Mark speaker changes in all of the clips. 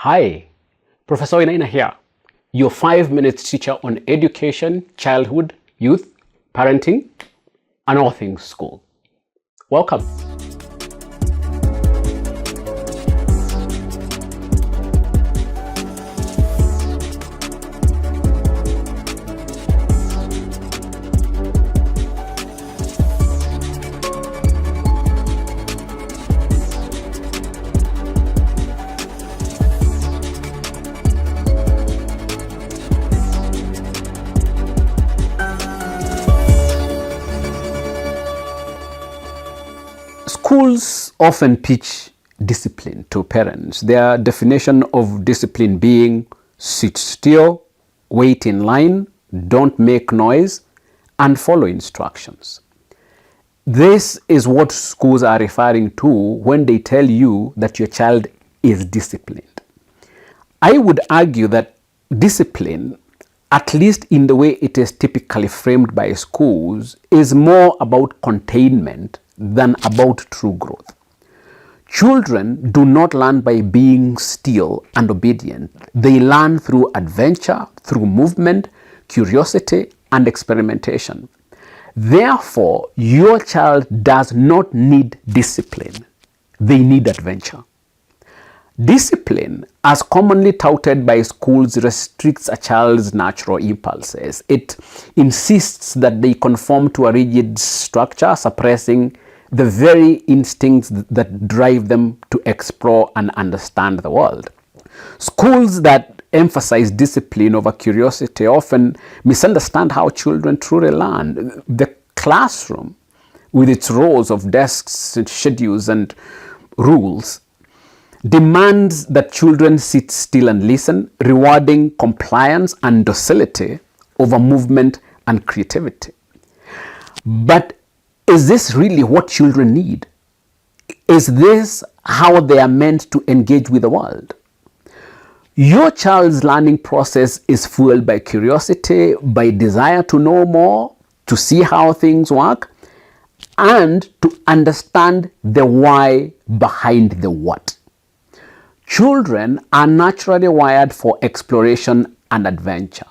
Speaker 1: Hi, Professor Wainaina here, your 5 minute teacher on education, childhood, youth, parenting, and all things school. Welcome. Schools often teach discipline to parents. Their definition of discipline being sit still, wait in line, don't make noise, and follow instructions. This is what schools are referring to when they tell you that your child is disciplined. I would argue that discipline, at least in the way it is typically framed by schools, is more about containment than about true growth. Children do not learn by being still and obedient. They learn through adventure, through movement, curiosity, and experimentation. Therefore, your child does not need discipline. They need adventure. Discipline, as commonly touted by schools, restricts a child's natural impulses. It insists that they conform to a rigid structure, suppressing the very instincts that drive them to explore and understand the world. Schools that emphasize discipline over curiosity often misunderstand how children truly learn. The classroom, with its rows of desks and schedules and rules, demands that children sit still and listen, rewarding compliance and docility over movement and creativity. But is this really what children need? Is this how they are meant to engage with the world? Your child's learning process is fueled by curiosity, by desire to know more, to see how things work, and to understand the why behind the what. Children are naturally wired for exploration and adventure.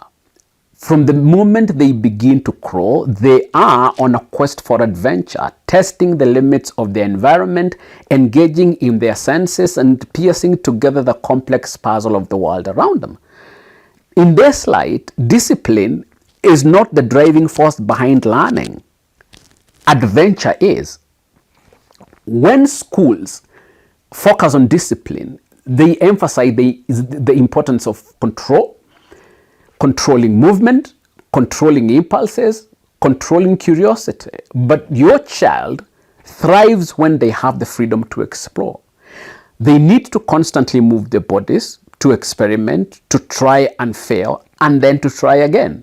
Speaker 1: From the moment they begin to crawl, they are on a quest for adventure, testing the limits of their environment, engaging in their senses, and piecing together the complex puzzle of the world around them. In this light, discipline is not the driving force behind learning. Adventure is. When schools focus on discipline, they emphasize the importance of controlling movement, controlling impulses, controlling curiosity. But your child thrives when they have the freedom to explore. They need to constantly move their bodies, to experiment, to try and fail, and then to try again.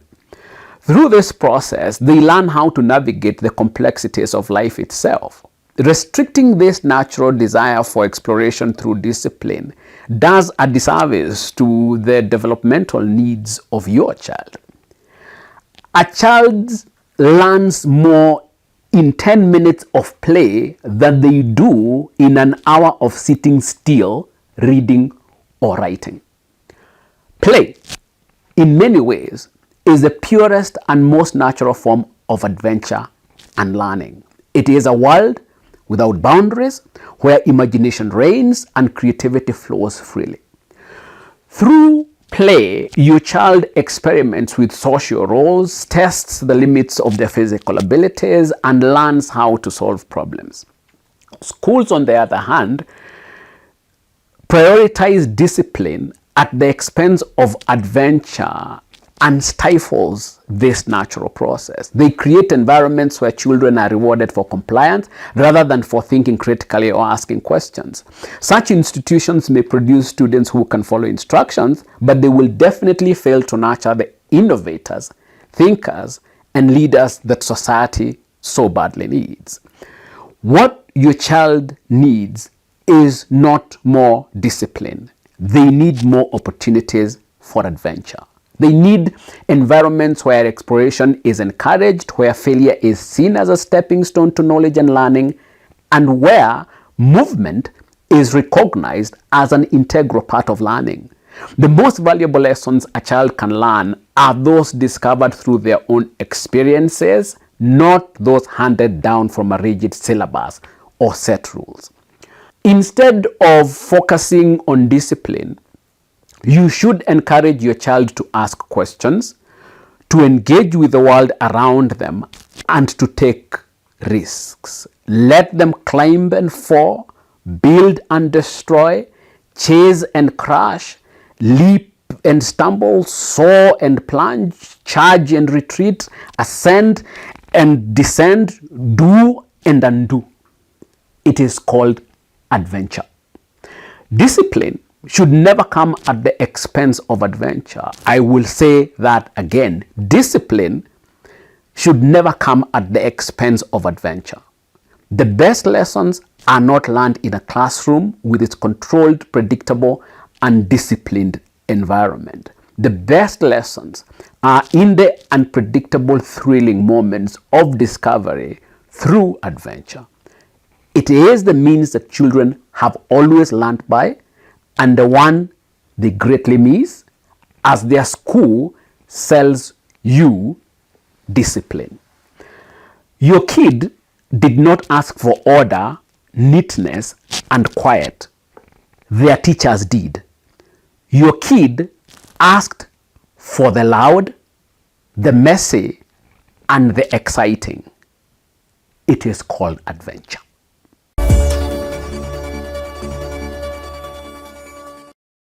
Speaker 1: Through this process, they learn how to navigate the complexities of life itself. Restricting this natural desire for exploration through discipline does a disservice to the developmental needs of your child. A child learns more in 10 minutes of play than they do in an hour of sitting still, reading or writing. Play, in many ways, is the purest and most natural form of adventure and learning. It is a world without boundaries, where imagination reigns and creativity flows freely. Through play, your child experiments with social roles, tests the limits of their physical abilities, and learns how to solve problems. Schools, on the other hand, prioritize discipline at the expense of adventure and stifles this natural process. They create environments where children are rewarded for compliance rather than for thinking critically or asking questions. Such institutions may produce students who can follow instructions, but they will definitely fail to nurture the innovators, thinkers, and leaders that society so badly needs. What your child needs is not more discipline. They need more opportunities for adventure. They need environments where exploration is encouraged, where failure is seen as a stepping stone to knowledge and learning, and where movement is recognized as an integral part of learning. The most valuable lessons a child can learn are those discovered through their own experiences, not those handed down from a rigid syllabus or set rules. Instead of focusing on discipline, you should encourage your child to ask questions, to engage with the world around them, and to take risks. Let them climb and fall, build and destroy, chase and crash, leap and stumble, soar and plunge, charge and retreat, ascend and descend, do and undo. It is called adventure. Discipline should never come at the expense of adventure. I will say that again. Discipline should never come at the expense of adventure. The best lessons are not learned in a classroom with its controlled, predictable, and disciplined environment. The best lessons are in the unpredictable, thrilling moments of discovery through adventure. It is the means that children have always learned by, and the one they greatly miss as their school sells you discipline. Your kid did not ask for order, neatness, and quiet. Their teachers did. Your kid asked for the loud, the messy, and the exciting. It is called adventure.